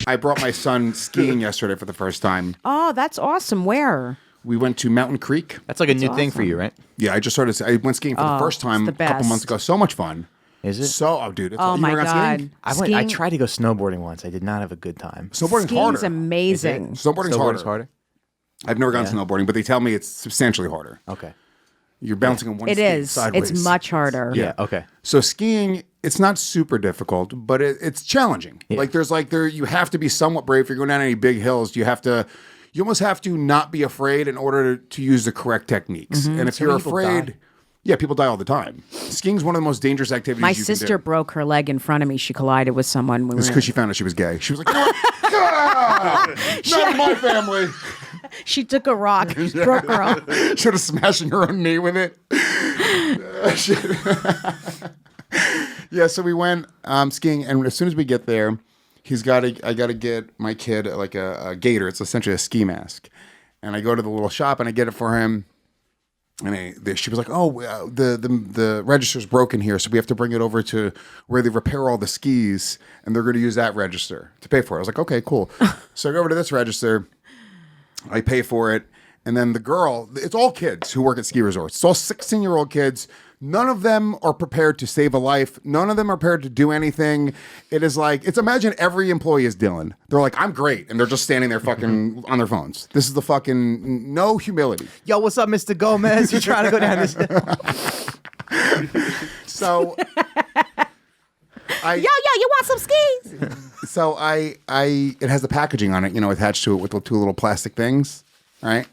I brought my son skiing yesterday for the first time. Oh, that's awesome. Where? We went to Mountain Creek. That's like a new thing for you, right? Yeah, I went skiing for the first time a couple months ago. So much fun. Is it? Dude. Oh, my God. I tried to go snowboarding once. I did not have a good time. Snowboarding's harder. Skiing's amazing. Snowboarding's harder. I've never gone snowboarding, but they tell me it's substantially harder. Okay. You're bouncing on one It skate is. sideways. It's much harder. Yeah. Okay. So skiing, it's not super difficult, but it's challenging. Yeah. You have to be somewhat brave. If you're going down any big hills, you almost have to not be afraid in order to use the correct techniques. And if you're afraid, people die all the time. Skiing's one of the most dangerous activities My you can do. sister broke her leg in front of me. She collided with someone. It's because she found out she was gay. She was like, not in my family. She took a rock, broke her arm. Should have smashing her own knee with it. Yeah, so we went skiing, and as soon as we get there, I got to get my kid like a gaiter. It's essentially a ski mask. And I go to the little shop, and I get it for him. And she was like, "Oh, the register's broken here, so we have to bring it over to where they repair all the skis, and they're going to use that register to pay for it." I was like, "Okay, cool." So I go over to this register. I pay for it. And then the girl, it's all kids who work at ski resorts. It's all 16-year-old kids. None of them are prepared to save a life. None of them are prepared to do anything. It is like, imagine every employee is Dylan. They're like, I'm great. And they're just standing there fucking on their phones. This is the fucking no humility. Yo, what's up, Mr. Gomez? You trying to go down this hill? So... Yo, you want some skis? So it has the packaging on it, attached to it with the two little plastic things, right?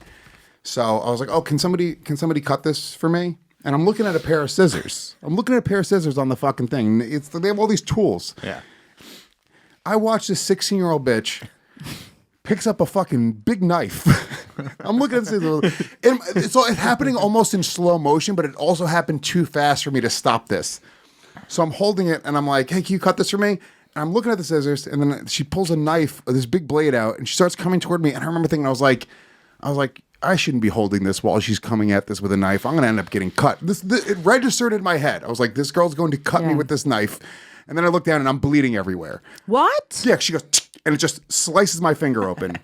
So I was like, oh, can somebody cut this for me? And I'm looking at a pair of scissors. On the fucking thing. They have all these tools. Yeah. I watched this 16-year-old bitch picks up a fucking big knife. I'm looking at this. It's happening almost in slow motion, but it also happened too fast for me to stop this. So I'm holding it, and I'm like, hey, can you cut this for me? And I'm looking at the scissors, and then she pulls a knife, this big blade out, and she starts coming toward me. And I remember thinking, I was like, I shouldn't be holding this while she's coming at this with a knife. I'm going to end up getting cut. It registered in my head. I was like, this girl's going to cut me with this knife. And then I look down, and I'm bleeding everywhere. What? Yeah, she goes, and it just slices my finger open.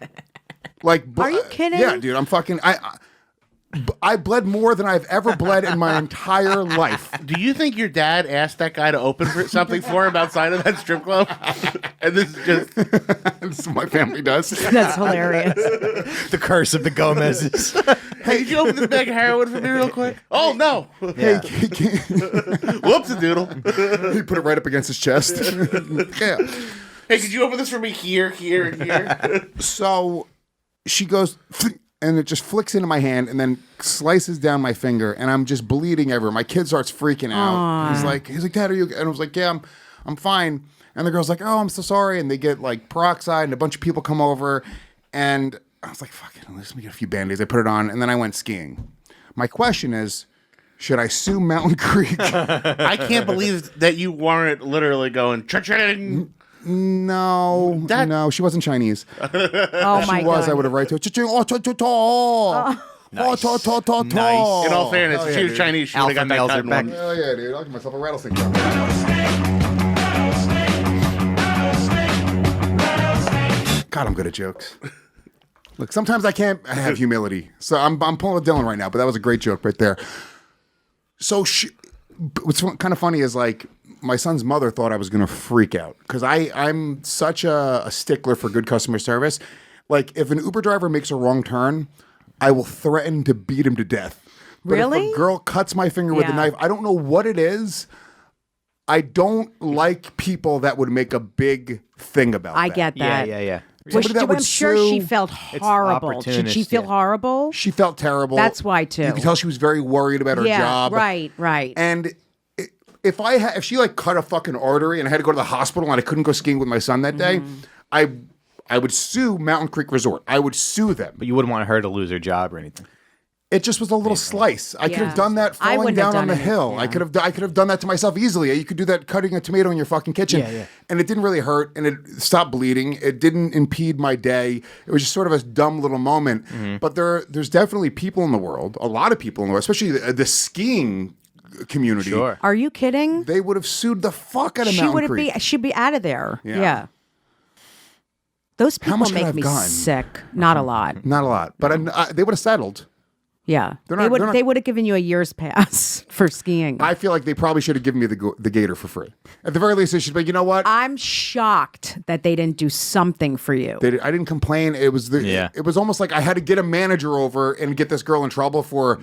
Like, are you kidding? Yeah, dude, I'm fucking... I bled more than I've ever bled in my entire life. Do you think your dad asked that guy to open something for him outside of that strip club? And this is just... This is what my family does. That's hilarious. The curse of the Gomez's. Hey, could you open this bag of heroin for me real quick? Oh, no. Hey, Whoops-a-doodle. He put it right up against his chest. Yeah. Hey, could you open this for me here, and here? So she goes... And it just flicks into my hand and then slices down my finger, and I'm just bleeding everywhere. My kid starts freaking out. Aww. He's like, Dad, are you? And I was like, yeah, I'm fine. And the girl's like, oh, I'm so sorry. And they get like peroxide, and a bunch of people come over, and I was like, fuck it, let me get a few Band-Aids. I put it on, and then I went skiing. My question is, should I sue Mountain Creek? I can't believe that you weren't literally going cha-ching. No, she wasn't Chinese. Oh my God! I would have right to it. Nice. Nice. In all fairness, if she was Chinese, she would have got that cotton one. Oh yeah, dude! I'll give myself a rattlesnake. God, I'm good at jokes. Look, sometimes I can't have humility, so I'm pulling a Dylan right now. But that was a great joke right there. So what's kind of funny is like, my son's mother thought I was going to freak out because I'm such a stickler for good customer service. Like, if an Uber driver makes a wrong turn, I will threaten to beat him to death. But really? If a girl cuts my finger with a knife, I don't know what it is. I don't like people that would make a big thing about that. I get that. Yeah. I'm sure she felt horrible. Did she feel horrible? She felt terrible. That's why, too. You could tell she was very worried about her job. Right. And... If she like cut a fucking artery and I had to go to the hospital and I couldn't go skiing with my son that day, I would sue Mountain Creek Resort. I would sue them. But you wouldn't want her to lose her job or anything. It just was a little slice. I could have done that I falling wouldn't have down on done the it. hill. Yeah. I could have done that to myself easily. You could do that cutting a tomato in your fucking kitchen. Yeah. And it didn't really hurt, and it stopped bleeding. It didn't impede my day. It was just sort of a dumb little moment. But there's definitely people in the world, a lot of people in the world, especially the skiing community. Sure. Are you kidding? They would have sued the fuck out of Mountain Creek. She'd be out of there. Yeah. Those people much could I make have me gotten? sick. Not a lot. Not a lot, but they would have settled. Yeah, They're not- they would have given you a year's pass for skiing. I feel like they probably should have given me the gator for free. At the very least, they should be. You know what? I'm shocked that they didn't do something for you. I didn't complain. It was It was almost like I had to get a manager over and get this girl in trouble for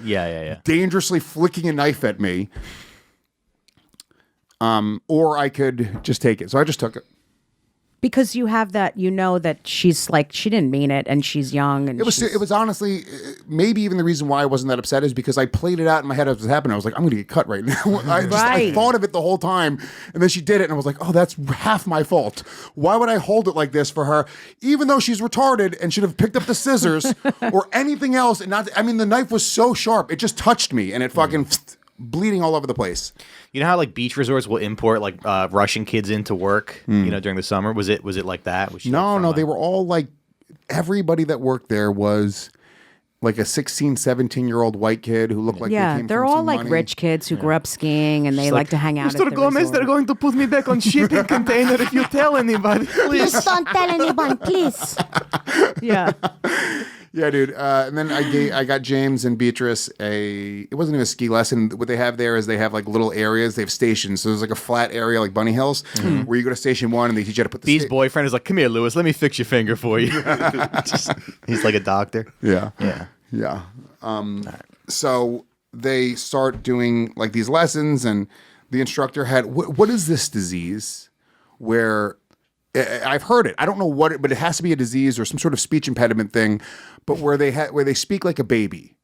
dangerously flicking a knife at me. Or I could just take it. So I just took it. Because you have that, that she's like, she didn't mean it, and she's young, and It was honestly maybe even the reason why I wasn't that upset is because I played it out in my head as it happened. I was like, I'm going to get cut right now. I thought of it the whole time, and then she did it, and I was like, oh, that's half my fault. Why would I hold it like this for her, even though she's retarded and should have picked up the scissors or anything else? And the knife was so sharp, it just touched me, and it fucking bleeding all over the place. You know how like beach resorts will import like Russian kids into work, during the summer? Was it like that? Was she, No, they were all like, everybody that worked there was like a 16, 17-year-old white kid who looked like they came they're from all some like money. rich kids who grew up skiing, and they like to hang out. Mr. At the Gomez, resort. they're going to put me back on shipping container if you tell anybody, please. Please don't tell anyone, please. Yeah. Yeah, dude. And then I got James and Beatrice it wasn't even a ski lesson. What they have there is they have like little areas. They have stations. So there's like a flat area like Bunny Hills where you go to station 1 and they teach you how to put the Bee's boyfriend is like, come here, Lewis, let me fix your finger for you. He's like a doctor. Yeah. Yeah. Yeah. So they start doing like these lessons, and the instructor had, what is this disease where I've heard it. I don't know what but it has to be a disease or some sort of speech impediment thing, but where they speak like a baby.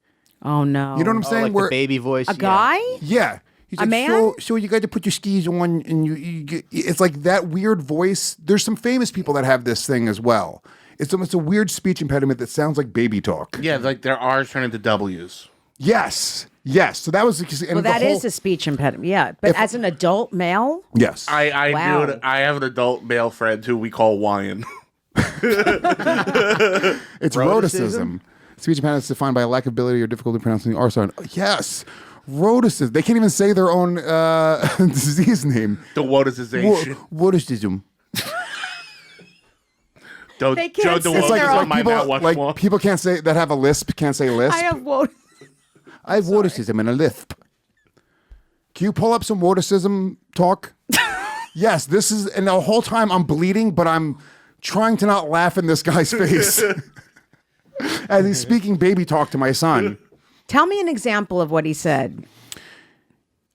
Oh no. You know what I'm saying? Like where the baby voice. A guy? Yeah. He's A man? So you got to put your skis on, and you get, it's like that weird voice. There's some famous people that have this thing as well. It's almost a weird speech impediment that sounds like baby talk. Yeah, like their R's turn into W's. Yes. So that was That is a speech impediment. Yeah, but as an adult male, yes. I Wow. knew it. I have an adult male friend who we call Wyan. It's rhoticism. Speech impediment is defined by a lack of ability or difficulty pronouncing the R sound. Yes. Rhoticism. They can't even say their own disease name. The whatisization. Rhoticism. Don't They can't Joe say DeWalt their is own- on my Mount Rushmore. Like people can't say that have a lisp can't say lisp. I have woke. I have whatism and a lisp. Can you pull up some whatism talk? Yes, this is, and the whole time I'm bleeding, but I'm trying to not laugh in this guy's face as he's speaking baby talk to my son. Tell me an example of what he said.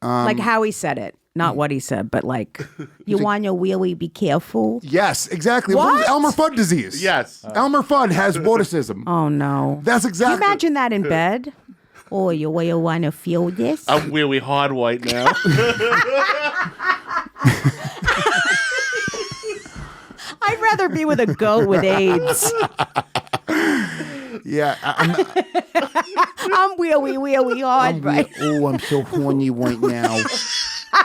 Like how he said it. Not what he said, but like, you want your wheelie, be careful. Yes, exactly. What? Elmer Fudd disease. Yes. Elmer Fudd has whatism. Oh no. That's Can exactly. you imagine that in bed? Oh, you want to feel this? I'm really hard white now. I'd rather be with a goat with AIDS. Yeah. I'm wheelie hard, right? Oh, I'm so horny right now.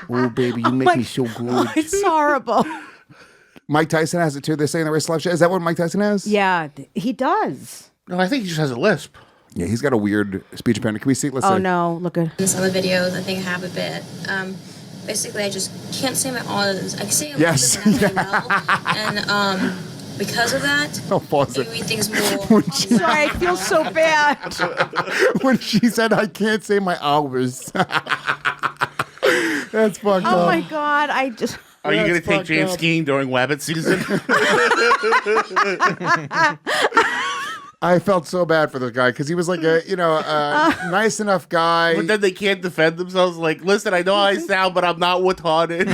Oh, baby, you make me so good. It's horrible. Mike Tyson has it too. They're saying the race live show. Is that what Mike Tyson has? Yeah, he does. No, I think he just has a lisp. Yeah, he's got a weird speech impediment. Can we see? Let's Oh see. no, look at. In some of the videos, I think I have a bit. Basically, I just can't say my R's. I can say it Yes. really well, and because of that, I'll pause it it. made things more. Sorry, I feel so bad. When she said, I can't say my hours. That's fucked Oh up. my god, I just. Are you going to That's take fucked James up. skiing during Wabbit season? I felt so bad for this guy because he was like a, nice enough guy. But then they can't defend themselves. Like, listen, I know how I sound, but I'm not retarded.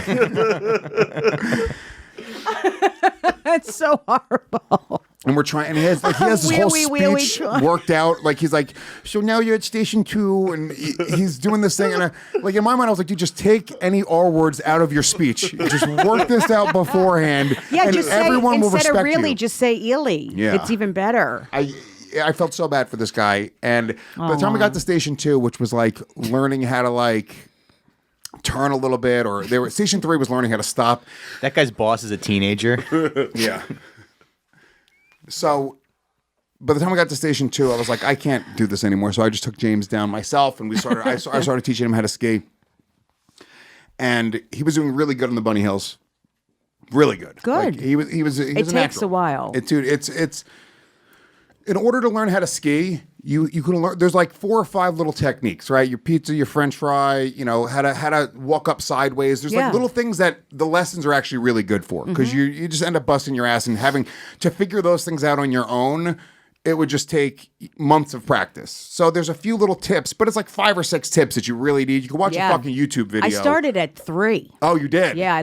That's so horrible. And we're trying, and he has this whole Wheelie, speech try. worked out. Like he's like, so now you're at station 2, and he's doing this thing. And I, like in my mind, I was like, dude, just take any R words out of your speech. Just work this out beforehand. Yeah, and just say everyone will instead respect of really, you. just say illy. Yeah. It's even better. I felt so bad for this guy. And by the time we got to station 2, which was like learning how to like turn a little bit, or station 3 was learning how to stop. That guy's boss is a teenager. Yeah. So by the time we got to station 2, I was like, I can't do this anymore. So I just took James down myself, and I started teaching him how to ski. And he was doing really good on the bunny hills. really good. Good. Like, he was It a takes natural. a while. Dude, it's in order to learn how to ski, you can learn. There's like 4 or 5 little techniques, right? Your pizza, your French fry, you know, how to walk up sideways. There's Yeah. like little things that the lessons are actually really good for, because you just end up busting your ass, and having to figure those things out on your own. It would just take months of practice. So there's a few little tips, but it's like 5 or 6 tips that you really need. You can watch a fucking YouTube video. I started at 3. Oh, you did? Yeah,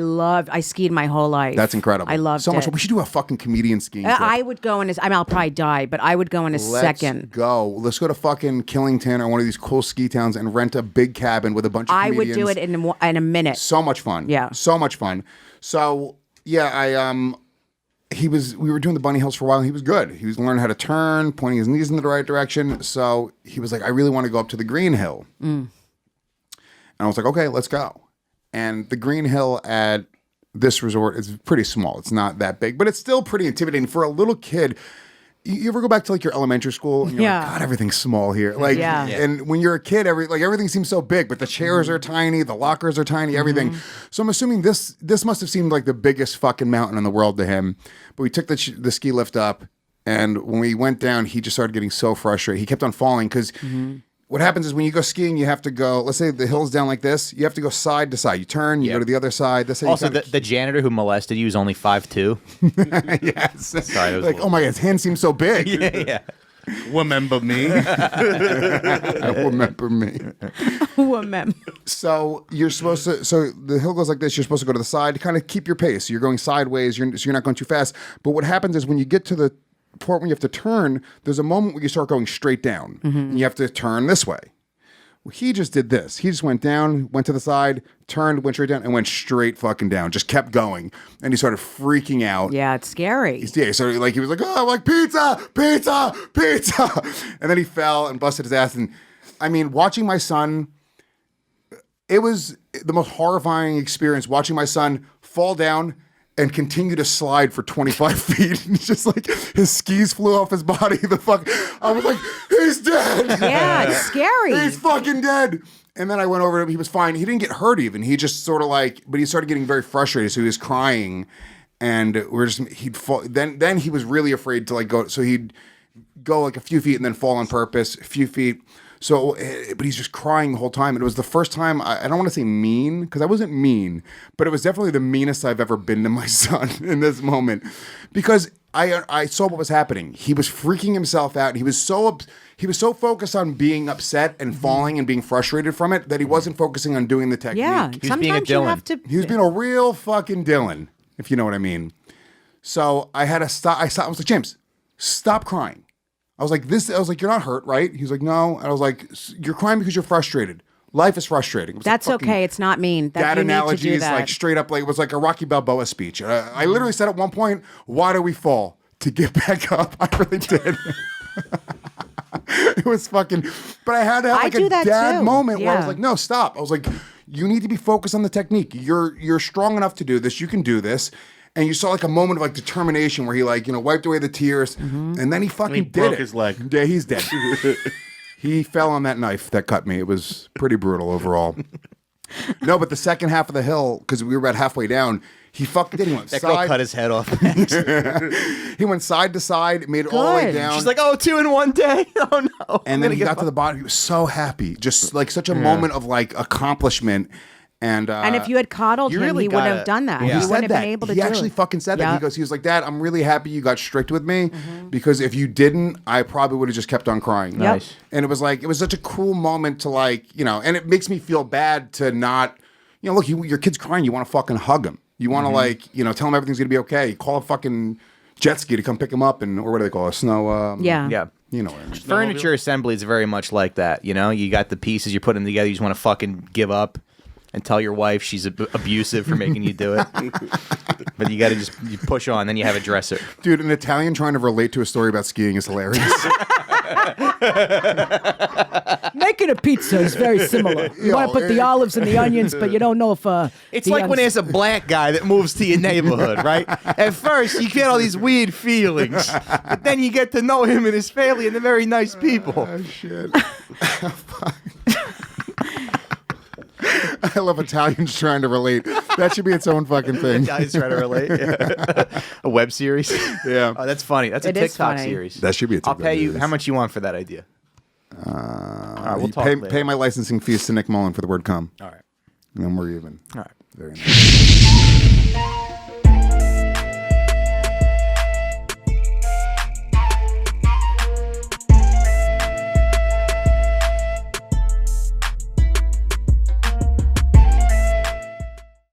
I skied my whole life. That's incredible. I loved so much. it. We should do a fucking comedian skiing trip. I would go in I'll probably die, but I would go in a second. Let's go to fucking Killington or one of these cool ski towns and rent a big cabin with a bunch of I would comedians. do it in a minute. So much fun. Yeah. So much fun. So yeah, we were doing the bunny hills for a while, and he was good. He was learning how to turn, pointing his knees in the right direction. So he was like, I really want to go up to the Green Hill. And I was like, okay, let's go. And the Green Hill at this resort is pretty small. It's not that big, but it's still pretty intimidating for a little kid. You ever go back to like your elementary school and you're like, God, everything's small here. Like, and when you're a kid, everything seems so big, but the chairs are tiny, the lockers are tiny, everything. So I'm assuming this must have seemed like the biggest fucking mountain in the world to him. But we took the ski lift up, and when we went down, he just started getting so frustrated. He kept on falling because what happens is when you go skiing, you have to go, let's say the hill's down like this, you have to go side to side. You turn, you go to the other side. That's how Also, you the janitor who molested you is only 5'2". yes. Sorry, that was like, oh my God, his hand seems so big. yeah. Remember me? I remember me. Woman. So you're supposed to. So the hill goes like this. You're supposed to go to the side to kind of keep your pace. You're going sideways. So you're not going too fast. But what happens is when you get to the part when you have to turn, there's a moment where you start going straight down, and you have to turn this way. Well, he just did this. He just went down, went to the side, turned, went straight down, and went straight fucking down. Just kept going, and he started freaking out. Yeah, it's scary. Yeah, so like he was like, oh, like pizza, pizza, pizza, and then he fell and busted his ass. And I mean, watching my son, it was the most horrifying experience. Watching my son fall down and continue to slide for 25 feet. And it's just like his skis flew off his body. I was like, he's dead. Yeah, it's scary. He's fucking dead. And then I went over to him. He was fine. He didn't get hurt even. He just sort of like, but he started getting very frustrated. So he was crying, and he'd fall. Then he was really afraid to like go. So he'd go like a few feet and then fall on purpose, a few feet. So, but he's just crying the whole time. And it was the first time, I don't want to say mean, because I wasn't mean, but it was definitely the meanest I've ever been to my son in this moment. Because I saw what was happening. He was freaking himself out. And he was so focused on being upset and falling and being frustrated from it that he wasn't focusing on doing the technique. Yeah, He was being a sometimes you Dylan. have to. He was being a real fucking Dylan, if you know what I mean. So I had to stop. I was like, James, stop crying. I was like, you're not hurt, right? He was like, no. And I was like, you're crying because you're frustrated. Life is frustrating. It was That's like okay. It's not mean. That dad you need to do analogies, that. like straight up, like it was like a Rocky Balboa speech. I literally said at one point, why do we fall? To get back up. I really did. It was fucking, but I had to have I like do a that dad too. moment where I was Yeah. like, no, stop. I was like, you need to be focused on the technique. You're strong enough to do this. You can do this. And you saw like a moment of like determination where he like, wiped away the tears, and then he fucking He did broke it. his leg. Yeah, he's dead. He fell on that knife that cut me. It was pretty brutal overall. No, but the second half of the hill, because we were about halfway down, he fucking did. He went That girl side. cut his head off. He went side to side, made it all the way Good. down. She's like, 2 in one day. Oh no. and then he got to the bottom. He was so happy, just like such a moment of like accomplishment. And if you had coddled you him, really he wouldn't gotta- have done that. Yeah. He he wouldn't said have that. been able to He do actually it. fucking said that. Yeah. He was like, Dad, I'm really happy you got strict with me, because if you didn't, I probably would have just kept on crying. Nice. And it was such a cool moment to like, and it makes me feel bad to not, look, your kid's crying. You want to fucking hug him. You want to like, tell him everything's going to be okay. Call a fucking jet ski to come pick him up, or what do they call it? Snow. Yeah. Yeah. You know what I mean. Furniture assembly is very much like that. You got the pieces, you put them together, you just want to fucking give up and tell your wife she's abusive for making you do it. But you got to you push on, then you have a dresser. Dude, an Italian trying to relate to a story about skiing is hilarious. Making a pizza is very similar. You want to put the olives and the onions, but you don't know if It's like when there's a black guy that moves to your neighborhood, right? At first, you get all these weird feelings, but then you get to know him and his family, and they're very nice people. Shit. I love Italians trying to relate. That should be its own fucking thing. Guys try to relate. Yeah. A web series. Yeah. Oh, that's funny. That's a It is TikTok funny. series. That should be a I'll TikTok pay you. series. How much you want for that idea? All right, we'll talk later. Pay my licensing fees to Nick Mullen for the word "come," All right. and then we're even. All right. Very nice.